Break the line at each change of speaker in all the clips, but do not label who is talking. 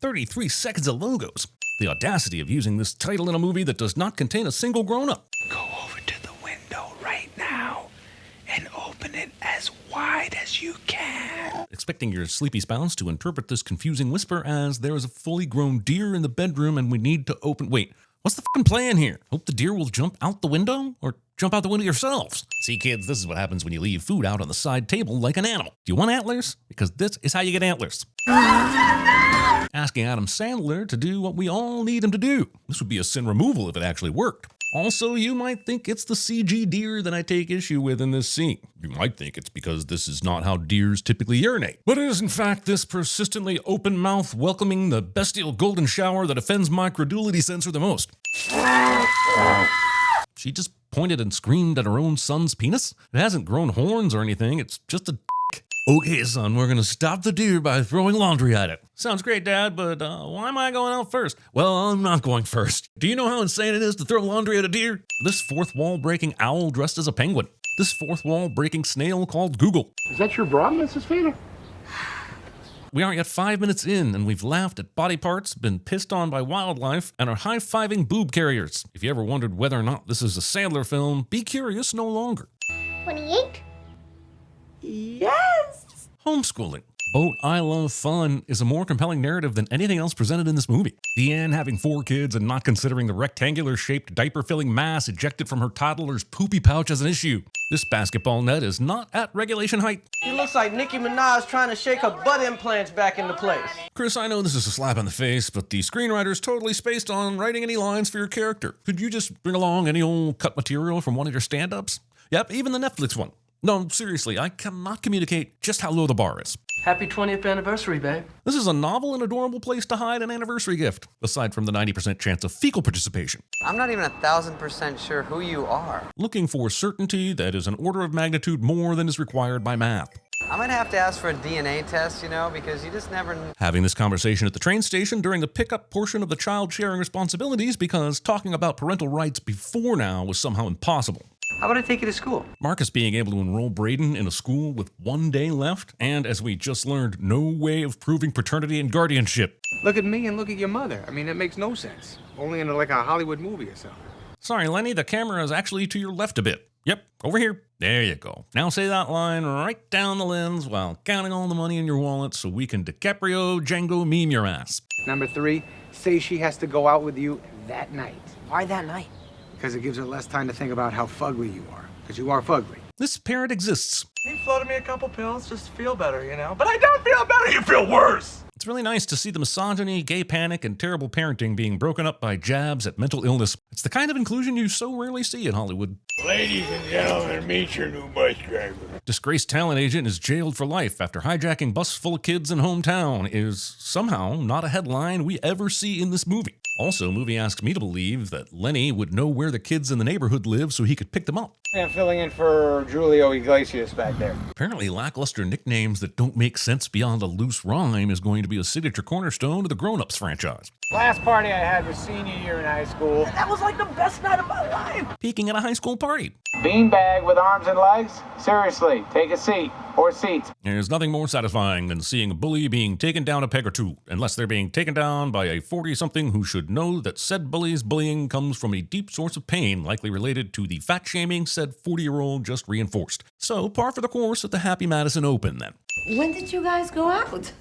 33 seconds of logos. The audacity of using this title in a movie that does not contain a single grown-up.
Go over to the window right now and open it as wide as you can.
Expecting your sleepy spouse to interpret this confusing whisper as there is a fully grown deer in the bedroom and we need to open... Wait, what's the fucking plan here? Hope the deer will jump out the window? Or jump out the window yourselves? See, kids, this is what happens when you leave food out on the side table like an animal. Do you want antlers? Because this is how you get antlers. Asking Adam Sandler to do what we all need him to do. This would be a sin removal if it actually worked. Also, you might think it's the CG deer that I take issue with in this scene. You might think it's because this is not how deers typically urinate. But it is in fact this persistently open mouth welcoming the bestial golden shower that offends my credulity sensor the most. She just pointed and screamed at her own son's penis? It hasn't grown horns or anything, it's just a dick. Okay, son, we're gonna stop the deer by throwing laundry at it. Sounds great, Dad, but why am I going out first? Well, I'm not going first. Do you know how insane it is to throw laundry at a deer? This fourth wall breaking owl dressed as a penguin. This fourth wall breaking snail called Google.
Is that your bra, Mrs. Fader?
We aren't yet 5 minutes in, and we've laughed at body parts, been pissed on by wildlife, and are high-fiving boob carriers. If you ever wondered whether or not this is a Sandler film, be curious no longer.
28?
Yes!
Homeschooling. Boat I Love Fun is a more compelling narrative than anything else presented in this movie. Deanne having 4 kids and not considering the rectangular-shaped diaper-filling mass ejected from her toddler's poopy pouch as an issue. This basketball net is not at regulation height.
He looks like Nicki Minaj trying to shake her butt implants back into place.
Chris, I know this is a slap in the face, but the screenwriter's totally spaced on writing any lines for your character. Could you just bring along any old cut material from one of your stand-ups? Yep, even the Netflix one. No, seriously, I cannot communicate just how low the bar is.
Happy 20th anniversary, babe.
This is a novel and adorable place to hide an anniversary gift, aside from the 90% chance of fecal participation.
I'm not even 1,000% sure who you are.
Looking for certainty that is an order of magnitude more than is required by math.
I might have to ask for a DNA test, you know, because you just never...
Having this conversation at the train station during the pickup portion of the child sharing responsibilities because talking about parental rights before now was somehow impossible.
How about I take you to school?
Marcus being able to enroll Braden in a school with 1 day left, and as we just learned, no way of proving paternity and guardianship.
Look at me and look at your mother. I mean, that makes no sense. Only in like a Hollywood movie or something.
Sorry, Lenny, the camera is actually to your left a bit. Yep, over here. There you go. Now say that line right down the lens while counting all the money in your wallet so we can DiCaprio Django meme your ass.
Number 3, say she has to go out with you that night.
Why that night?
Because it gives her less time to think about how fugly you are. Because you are fugly.
This parent exists.
He floated me a couple pills just to feel better, you know? But I don't feel better, you feel worse!
It's really nice to see the misogyny, gay panic, and terrible parenting being broken up by jabs at mental illness. It's the kind of inclusion you so rarely see in Hollywood.
Ladies and gentlemen, meet your new bus driver.
Disgraced talent agent is jailed for life after hijacking bus full of kids in hometown is somehow not a headline we ever see in this movie. Also, movie asks me to believe that Lenny would know where the kids in the neighborhood live so he could pick them up.
I'm filling in for Julio Iglesias back there.
Apparently, lackluster nicknames that don't make sense beyond a loose rhyme is going to be a signature cornerstone of the Grown Ups franchise.
Last party I had was senior year in high school.
That was like the best night of my life!
Peaking at a high school party.
Beanbag with arms and legs? Seriously, take a seat. Or seats.
There's nothing more satisfying than seeing a bully being taken down a peg or two, unless they're being taken down by a 40-something who should know that said bully's bullying comes from a deep source of pain, likely related to the fat-shaming said 40-year-old just reinforced. So, par for the course at the Happy Madison Open, then.
When did you guys go out?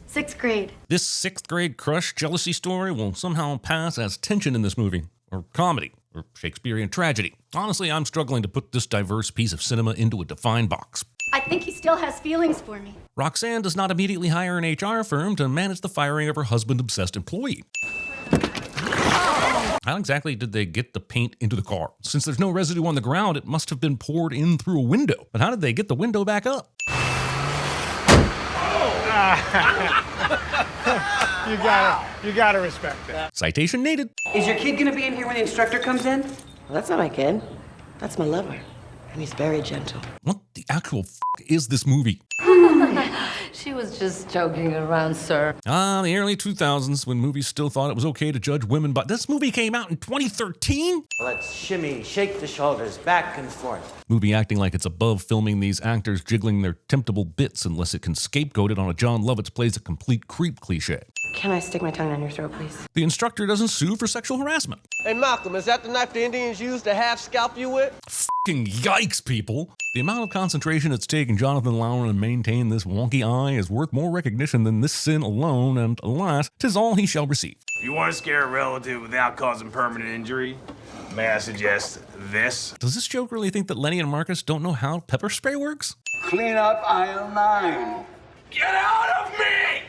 6th grade.
This 6th grade crush jealousy story will somehow pass as tension in this movie, or comedy, or Shakespearean tragedy. Honestly, I'm struggling to put this diverse piece of cinema into a defined box.
I think he still has feelings for me.
Roxanne does not immediately hire an HR firm to manage the firing of her husband-obsessed employee. How exactly did they get the paint into the car? Since there's no residue on the ground, it must have been poured in through a window. But how did they get the window back up?
You gotta respect that.
Citation needed.
Is your kid gonna be in here when the instructor comes in?
Well, that's not my kid. That's my lover. And he's very gentle.
What the actual is this movie?
She was just joking around, sir.
The early 2000s, when movies still thought it was okay to judge women, but this movie came out in 2013?
Let's shimmy, shake the shoulders, back and forth.
Movie acting like it's above filming these actors jiggling their temptable bits unless it can scapegoat it on a John Lovitz plays a complete creep cliche.
Can I stick my tongue down your throat, please?
The instructor doesn't sue for sexual harassment.
Hey, Malcolm, is that the knife the Indians used to half scalp you with?
Fucking yikes, people. The amount of concentration it's taken Jonathan Lauren to maintain this wonky eye is worth more recognition than this sin alone, and alas, 'tis all he shall receive.
If you want to scare a relative without causing permanent injury, may I suggest this?
Does this joke really think that Lenny and Marcus don't know how pepper spray works?
Clean up aisle 9.
Get out of me!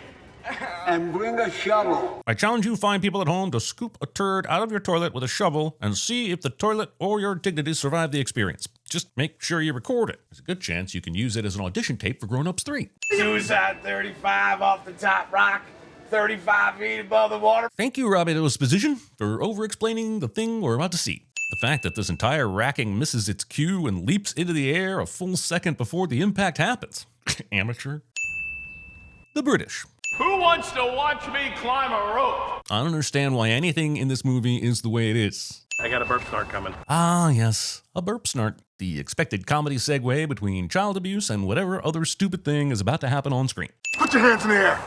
And bring a shovel.
I challenge you fine people at home to scoop a turd out of your toilet with a shovel and see if the toilet or your dignity survive the experience. Just make sure you record it. There's a good chance you can use it as an audition tape for Grown Ups 3.
Suicide 35 off the top rock, 35 feet above the water.
Thank you, Robbie Exposition, for over-explaining the thing we're about to see. The fact that this entire racking misses its cue and leaps into the air a full second before the impact happens. Amateur. The British.
Who wants to watch me climb a rope?
I don't understand why anything in this movie is the way it is.
I got a burp snort coming.
Ah, yes, a burp snort. The expected comedy segue between child abuse and whatever other stupid thing is about to happen on screen.
Put your hands in the air.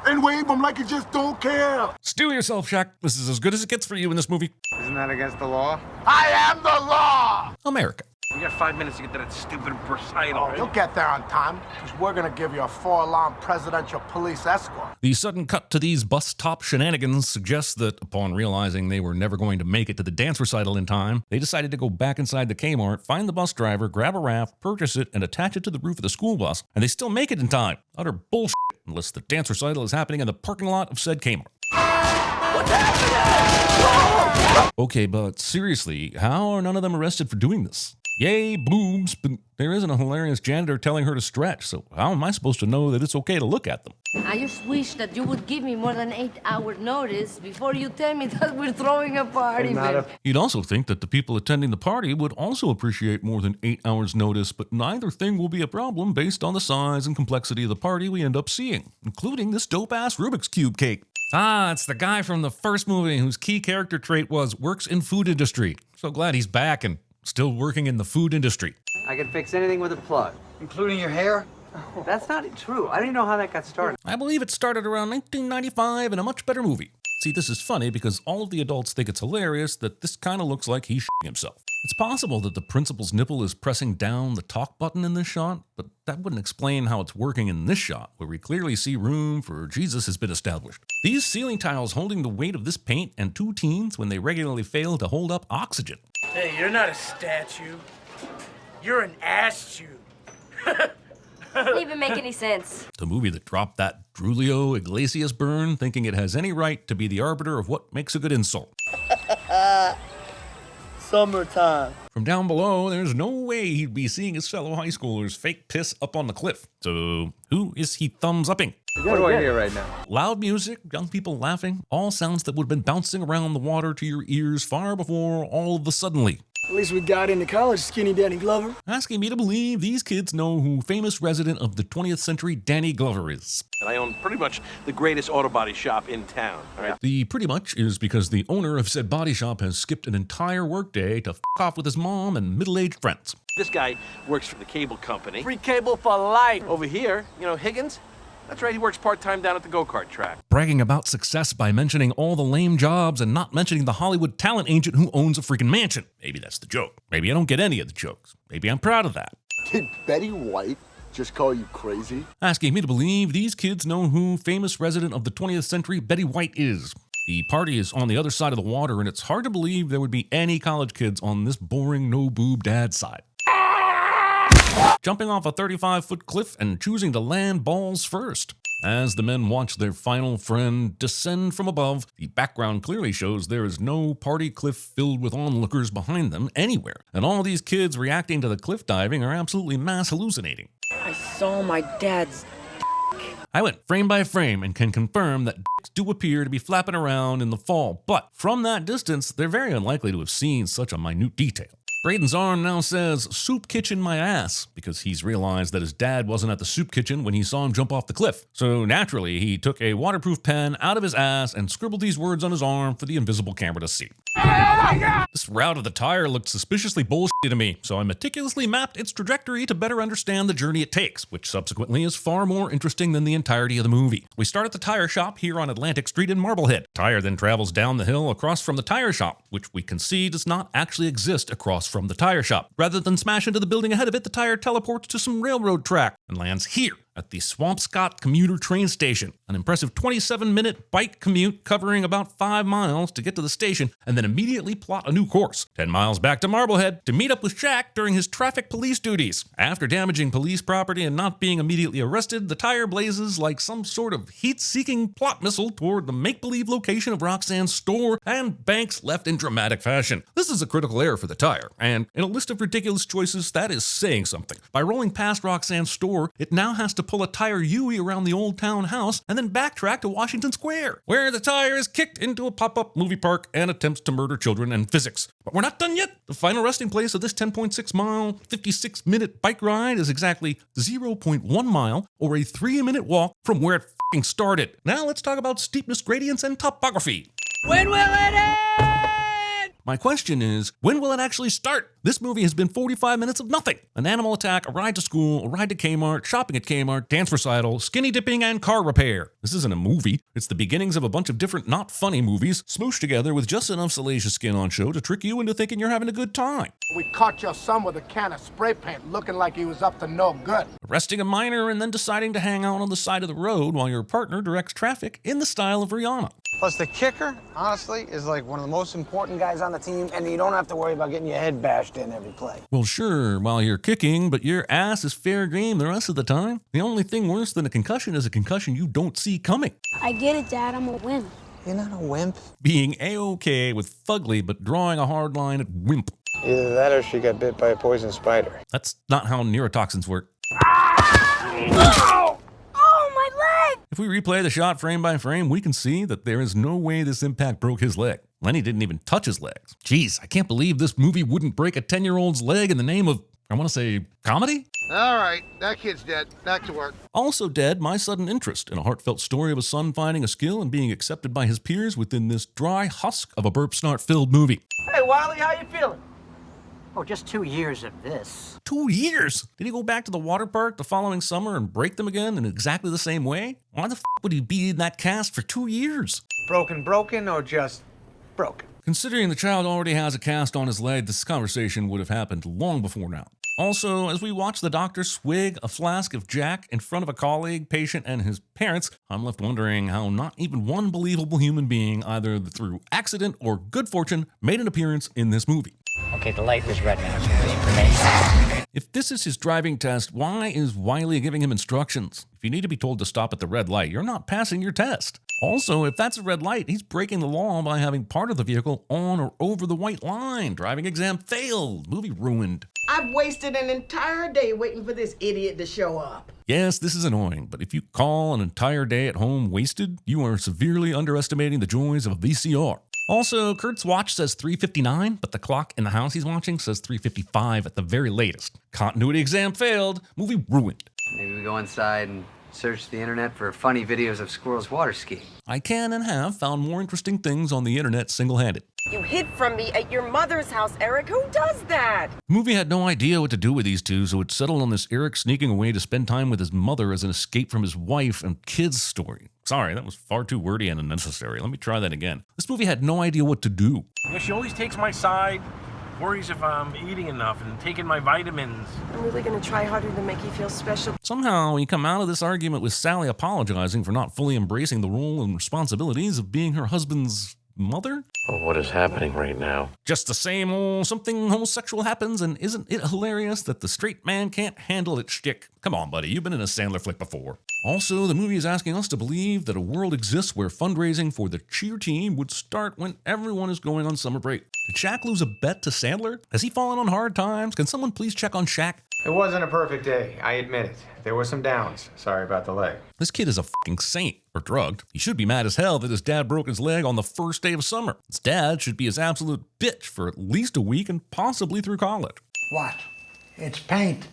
And wave them like you just don't care.
Steal yourself, Shaq. This is as good as it gets for you in this movie.
Isn't that against the law?
I am the law.
America.
We got 5 minutes to get to that stupid recital.
You'll get there on time, because we're going to give you a 4-alarm presidential police escort.
The sudden cut to these bus top shenanigans suggests that upon realizing they were never going to make it to the dance recital in time, they decided to go back inside the Kmart, find the bus driver, grab a raft, purchase it, and attach it to the roof of the school bus, and they still make it in time. Utter bullshit, unless the dance recital is happening in the parking lot of said Kmart.
What's happening?
Okay, but seriously, how are none of them arrested for doing this? Yay, boobs, but there isn't a hilarious janitor telling her to stretch, so how am I supposed to know that it's okay to look at them?
I just wish that you would give me more than 8 hour notice before you tell me that we're throwing a party.
You'd also think that the people attending the party would also appreciate more than 8 hours notice, but neither thing will be a problem based on the size and complexity of the party we end up seeing, including this dope-ass Rubik's Cube cake. Ah, it's the guy from the first movie whose key character trait was works in food industry. So glad he's back and still working in the food industry.
I can fix anything with a plug.
Including your hair?
That's not true. I don't even know how that got started.
I believe it started around 1995 in a much better movie. See, this is funny because all of the adults think it's hilarious that this kind of looks like he's shitting himself. It's possible that the principal's nipple is pressing down the talk button in this shot, but that wouldn't explain how it's working in this shot, where we clearly see room for Jesus has been established. These ceiling tiles holding the weight of this paint and 2 teens when they regularly fail to hold up oxygen.
Hey, you're not a statue. You're an ass tube.
Doesn't even make any sense.
The movie that dropped that Julio Iglesias burn, thinking it has any right to be the arbiter of what makes a good insult.
Summertime.
From down below, there's no way he'd be seeing his fellow high schoolers fake piss up on the cliff. So, who is he thumbs-upping?
What do I hear right now?
Loud music, young people laughing, all sounds that would have been bouncing around the water to your ears far before all of the suddenly.
At least we got into college, Skinny Danny Glover.
Asking me to believe these kids know who famous resident of the 20th century Danny Glover is.
I own pretty much the greatest auto body shop in town. All right?
The pretty much is because the owner of said body shop has skipped an entire workday to f*** off with his mom and middle-aged friends.
This guy works for the cable company.
Free cable for life.
Over here, you know, Higgins? That's right, he works part-time down at the go-kart track.
Bragging about success by mentioning all the lame jobs and not mentioning the Hollywood talent agent who owns a freaking mansion. Maybe that's the joke. Maybe I don't get any of the jokes. Maybe I'm proud of that.
Did Betty White just call you crazy?
Asking me to believe these kids know who famous resident of the 20th century Betty White is. The party is on the other side of the water, and it's hard to believe there would be any college kids on this boring no-boob dad side. Jumping off a 35-foot cliff and choosing to land balls first. As the men watch their final friend descend from above, the background clearly shows there is no party cliff filled with onlookers behind them anywhere, and all these kids reacting to the cliff diving are absolutely mass hallucinating.
I saw my dad's.
I went frame by frame and can confirm that dicks do appear to be flapping around in the fall, but from that distance, they're very unlikely to have seen such a minute detail. Braden's arm now says, soup kitchen my ass, because he's realized that his dad wasn't at the soup kitchen when he saw him jump off the cliff. So naturally, he took a waterproof pen out of his ass and scribbled these words on his arm for the invisible camera to see. This route of the tire looked suspiciously bullshit to me, so I meticulously mapped its trajectory to better understand the journey it takes, which subsequently is far more interesting than the entirety of the movie. We start at the tire shop here on Atlantic Street in Marblehead. Tire then travels down the hill across from the tire shop, which we can see does not actually exist across from the tire shop. Rather than smash into the building ahead of it, the tire teleports to some railroad track and lands here at the Swampscott commuter train station, an impressive 27-minute bike commute covering about 5 miles to get to the station and then immediately plot a new course, 10 miles back to Marblehead to meet up with Shaq during his traffic police duties. After damaging police property and not being immediately arrested, the tire blazes like some sort of heat-seeking plot missile toward the make-believe location of Roxanne's store and banks left in dramatic fashion. This is a critical error for the tire, and in a list of ridiculous choices, that is saying something. By rolling past Roxanne's store, it now has to pull a tire U-ey around the old town house and then backtrack to Washington Square, where the tire is kicked into a pop-up movie park and attempts to murder children and physics. But we're not done yet. The final resting place of this 10.6 mile, 56-minute bike ride is exactly 0.1 mile or a 3-minute walk from where it f***ing started. Now let's talk about steepness gradients and topography.
When will it end?
My question is, when will it actually start? This movie has been 45 minutes of nothing. An animal attack, a ride to school, a ride to Kmart, shopping at Kmart, dance recital, skinny dipping, and car repair. This isn't a movie. It's the beginnings of a bunch of different not funny movies, smooshed together with just enough salacious skin on show to trick you into thinking you're having a good time.
We caught your son with a can of spray paint looking like he was up to no good.
Arresting a minor and then deciding to hang out on the side of the road while your partner directs traffic in the style of Rihanna.
Plus, the kicker, honestly, is like one of the most important guys on the team, and you don't have to worry about getting your head bashed in every play.
Well, sure, while you're kicking, but your ass is fair game the rest of the time. The only thing worse than a concussion is a concussion you don't see coming.
I get it, Dad. I'm a wimp.
You're not a wimp.
Being A-OK with fugly but drawing a hard line at wimp.
Either that or she got bit by a poison spider.
That's not how neurotoxins work. If we replay the shot frame by frame, we can see that there is no way this impact broke his leg. Lenny didn't even touch his legs. Jeez, I can't believe this movie wouldn't break a 10-year-old's leg in the name of, I want to say, comedy?
All right, that kid's dead. Back to work.
Also dead, my sudden interest in a heartfelt story of a son finding a skill and being accepted by his peers within this dry husk of a burp snort-filled movie.
Hey, Wiley, how you feeling?
Oh, just 2 years of this.
2 years? Did he go back to the water park the following summer and break them again in exactly the same way? Why the f*** would he be in that cast for 2 years?
Broken, or just broken?
Considering the child already has a cast on his leg, this conversation would have happened long before now. Also, as we watch the doctor swig a flask of Jack in front of a colleague, patient, and his parents, I'm left wondering how not even one believable human being, either through accident or good fortune, made an appearance in this movie.
Okay, the light is red now, so please remain.
If this is his driving test, why is Wiley giving him instructions? If you need to be told to stop at the red light, you're not passing your test. Also, if that's a red light, he's breaking the law by having part of the vehicle on or over the white line. Driving exam failed. Movie ruined.
I've wasted an entire day waiting for this idiot to show up.
Yes, this is annoying, but if you call an entire day at home wasted, you are severely underestimating the joys of a VCR. Also, Kurt's watch says 3:59, but the clock in the house he's watching says 3:55 at the very latest. Continuity exam failed. Movie ruined.
Maybe we go inside and search the internet for funny videos of squirrels water skiing.
I can and have found more interesting things on the internet single-handed.
You hid from me at your mother's house, Eric. Who does that?
The movie had no idea what to do with these two, so it settled on this Eric sneaking away to spend time with his mother as an escape from his wife and kids story. Sorry, that was far too wordy and unnecessary. Let me try that again. This movie had no idea what to do.
Yeah, she always takes my side, worries if I'm eating enough and taking my vitamins.
I'm really gonna try harder to make you feel special.
Somehow, you come out of this argument with Sally apologizing for not fully embracing the role and responsibilities of being her husband's mother?
Oh, what is happening right now?
Just the same old something homosexual happens, and isn't it hilarious that the straight man can't handle it shtick? Come on, buddy, you've been in a Sandler flick before. Also, the movie is asking us to believe that a world exists where fundraising for the cheer team would start when everyone is going on summer break. Did Shaq lose a bet to Sandler? Has he fallen on hard times? Can someone please check on Shaq?
It wasn't a perfect day, I admit it. There were some downs. Sorry about the leg.
This kid is a fucking saint, or drugged. He should be mad as hell that his dad broke his leg on the first day of summer. His dad should be his absolute bitch for at least a week and possibly through college.
What? It's paint.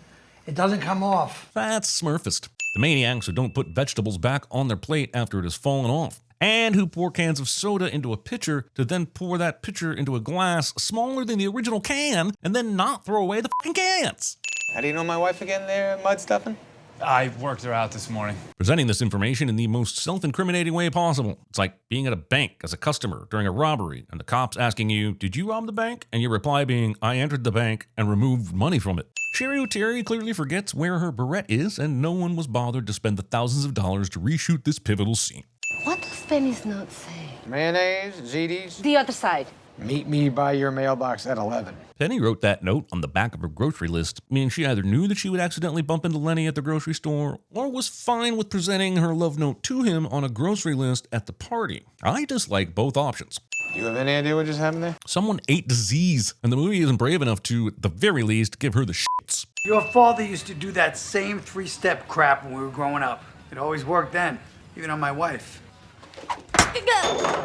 It doesn't come off.
That's Smurfist. The maniacs who don't put vegetables back on their plate after it has fallen off. and who pour cans of soda into a pitcher to then pour that pitcher into a glass smaller than the original can and then not throw away the fucking cans.
How do you know my wife again there, mud stuffing?
I worked her out this morning.
Presenting this information in the most self-incriminating way possible. It's like being at a bank as a customer during a robbery and the cops asking you, did you rob the bank? And your reply being, I entered the bank and removed money from it. Sherry O'Terry clearly forgets where her barrette is, and no one was bothered to spend the thousands of dollars to reshoot this pivotal scene.
What does Penny's note say?
Mayonnaise, ZD's.
The other side.
Meet me by your mailbox at 11.
Penny wrote that note on the back of her grocery list, meaning she either knew that she would accidentally bump into Lenny at the grocery store, or was fine with presenting her love note to him on a grocery list at the party. I dislike both options.
Do you have any idea what just happened there?
Someone ate disease, and the movie isn't brave enough to, at the very least, give her the shits.
Your father used to do that same three-step crap when we were growing up. It always worked then, even on my wife.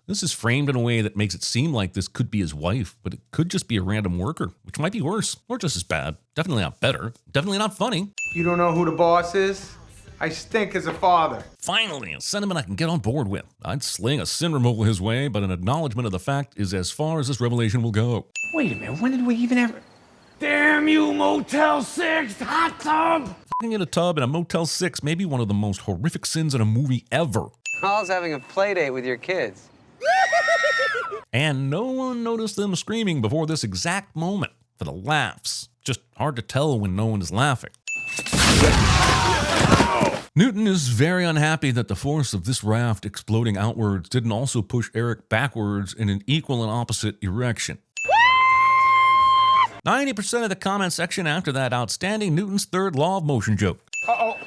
This is framed in a way that makes it seem like this could be his wife, but it could just be a random worker, which might be worse, or just as bad. Definitely not better. Definitely not funny.
You don't know who the boss is? I stink as a father.
Finally, a sentiment I can get on board with. I'd sling a sin removal his way, but an acknowledgement of the fact is as far as this revelation will go.
Wait a minute, when did we even ever... Damn you, Motel 6, hot tub!
Fucking in a tub in a Motel 6 may be one of the most horrific sins in a movie ever.
Carl's having a play date with your kids.
And no one noticed them screaming before this exact moment for the laughs. Just hard to tell when no one is laughing. Newton is very unhappy that the force of this raft exploding outwards didn't also push Eric backwards in an equal and opposite erection. 90% of the comment section after that outstanding Newton's third law of motion joke.
Uh-oh,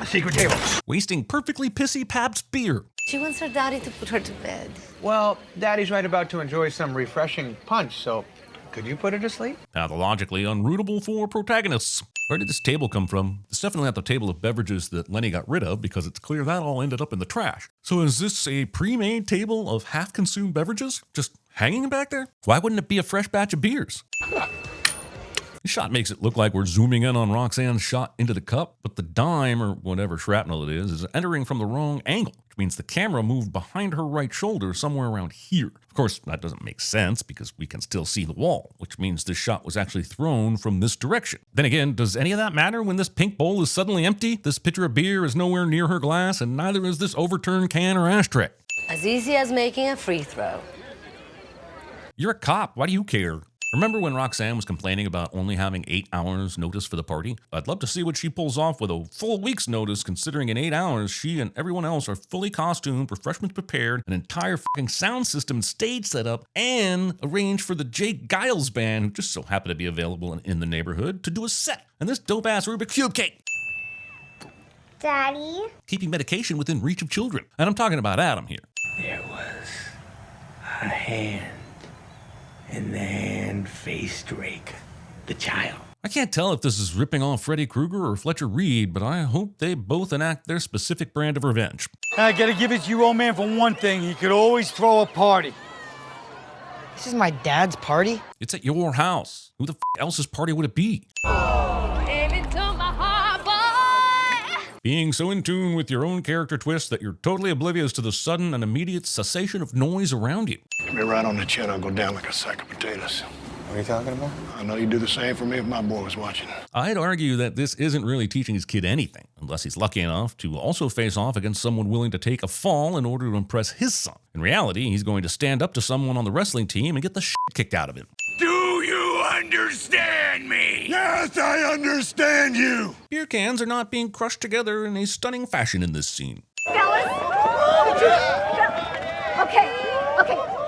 a secret table.
Wasting perfectly pissy Pabst beer.
She wants her daddy to put her to bed.
Well, Daddy's right about to enjoy some refreshing punch, so could you put her to sleep?
Pathologically unrootable for protagonists. Where did this table come from? It's definitely not the table of beverages that Lenny got rid of, because it's clear that all ended up in the trash. So is this a pre-made table of half-consumed beverages? Just hanging back there? Why wouldn't it be a fresh batch of beers? This shot makes it look like we're zooming in on Roxanne's shot into the cup, but the dime, or whatever shrapnel it is entering from the wrong angle, which means the camera moved behind her right shoulder somewhere around here. Of course, that doesn't make sense because we can still see the wall, which means this shot was actually thrown from this direction. Then again, does any of that matter when this pink bowl is suddenly empty, this pitcher of beer is nowhere near her glass, and neither is this overturned can or ashtray?
As easy as making a free throw.
You're a cop, why do you care? Remember when Roxanne was complaining about only having 8 hours notice for the party? I'd love to see what she pulls off with a full week's notice, considering in 8 hours she and everyone else are fully costumed, refreshments prepared, an entire fucking sound system and stage set up, and arranged for the Jake Giles band, who just so happened to be available in the neighborhood, to do a set. And this dope-ass Rubik's Cube cake!
Daddy?
Keeping medication within reach of children. And I'm talking about Adam here.
There was a hand in the hand faced Drake, the child.
I can't tell if this is ripping off Freddy Krueger or Fletcher Reed, but I hope they both enact their specific brand of revenge.
I gotta give it to your old man for one thing. He could always throw a party.
This is my dad's party?
It's at your house. Who the f else's party would it be? Being so in tune with your own character twist that you're totally oblivious to the sudden and immediate cessation of noise around you.
Hit me right on the chin, I'll go down like a sack of potatoes.
What are you talking about?
I know you'd do the same for me if my boy was watching.
I'd argue that this isn't really teaching his kid anything, unless he's lucky enough to also face off against someone willing to take a fall in order to impress his son. In reality, he's going to stand up to someone on the wrestling team and get the shit kicked out of him.
Do you understand me?
Yes, I understand you!
Beer cans are not being crushed together in a stunning fashion in this scene.
Fellas? Okay,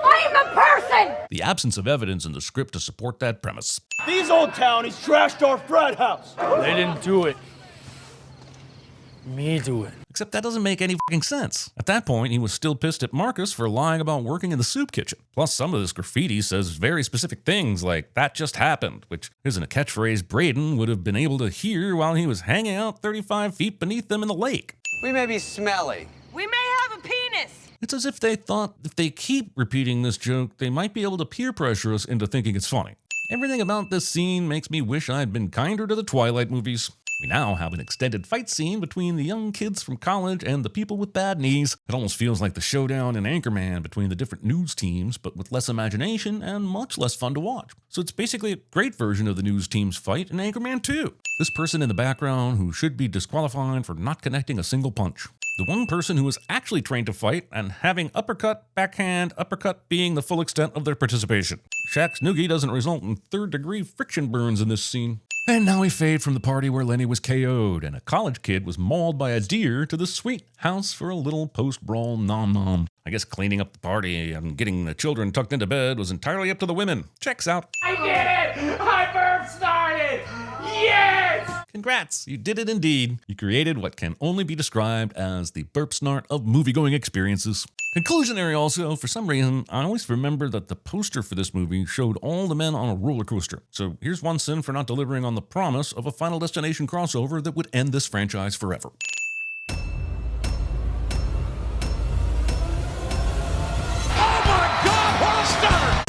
I am a person!
The absence of evidence in the script to support that premise.
These old townies trashed our frat house. They didn't do it. Me do it.
Except that doesn't make any fucking sense. At that point, he was still pissed at Marcus for lying about working in the soup kitchen. Plus, some of this graffiti says very specific things like, that just happened, which isn't a catchphrase Braden would have been able to hear while he was hanging out 35 feet beneath them in the lake.
We may be smelly.
We may have a penis.
It's as if they thought if they keep repeating this joke, they might be able to peer pressure us into thinking it's funny. Everything about this scene makes me wish I'd been kinder to the Twilight movies. We now have an extended fight scene between the young kids from college and the people with bad knees. It almost feels like the showdown in Anchorman between the different news teams, but with less imagination and much less fun to watch. So it's basically a great version of the news team's fight in Anchorman 2. This person in the background who should be disqualified for not connecting a single punch. The one person who is actually trained to fight and having uppercut, backhand, uppercut being the full extent of their participation. Shaq's noogie doesn't result in third-degree friction burns in this scene. And now we fade from the party where Lenny was KO'd and a college kid was mauled by a deer to the sweet house for a little post-brawl nom-nom. I guess cleaning up the party and getting the children tucked into bed was entirely up to the women. Checks out.
I did it! I burp started! Yes!
Congrats, you did it indeed. You created what can only be described as the burp snart of movie-going experiences. Conclusionary also, for some reason, I always remember that the poster for this movie showed all the men on a roller coaster. So here's one sin for not delivering on the promise of a Final Destination crossover that would end this franchise forever.
Oh my God, what a stunner!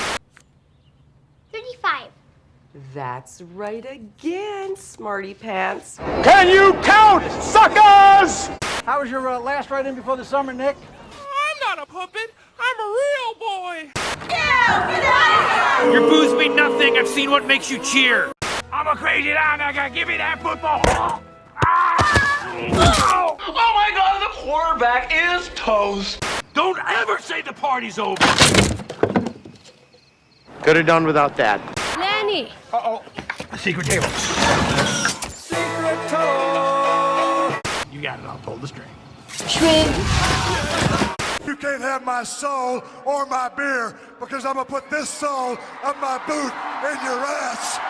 35.
That's right again, smarty pants.
Can you count, suckers? How was your last ride in before the summer, Nick?
I'm not a puppet. I'm a real boy.
Your booze mean nothing. I've seen what makes you cheer.
I'm a crazy linebacker. Give me that football. Oh my God, the quarterback is toast.
Don't ever say the party's over.
Could have done without that.
Lenny!
Uh-oh. Secret table.
Secret toe.
You got it. I'll pull the string.
You can't have my soul or my beer because I'm gonna put this sole of my boot in your ass.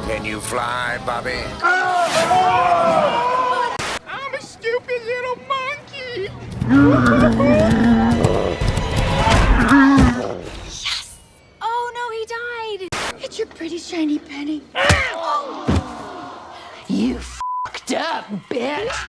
Can you fly, Bobby?
I'm a stupid little monkey.
Yes! Oh no, he died! It's your pretty shiny penny.
You fucked up, bitch.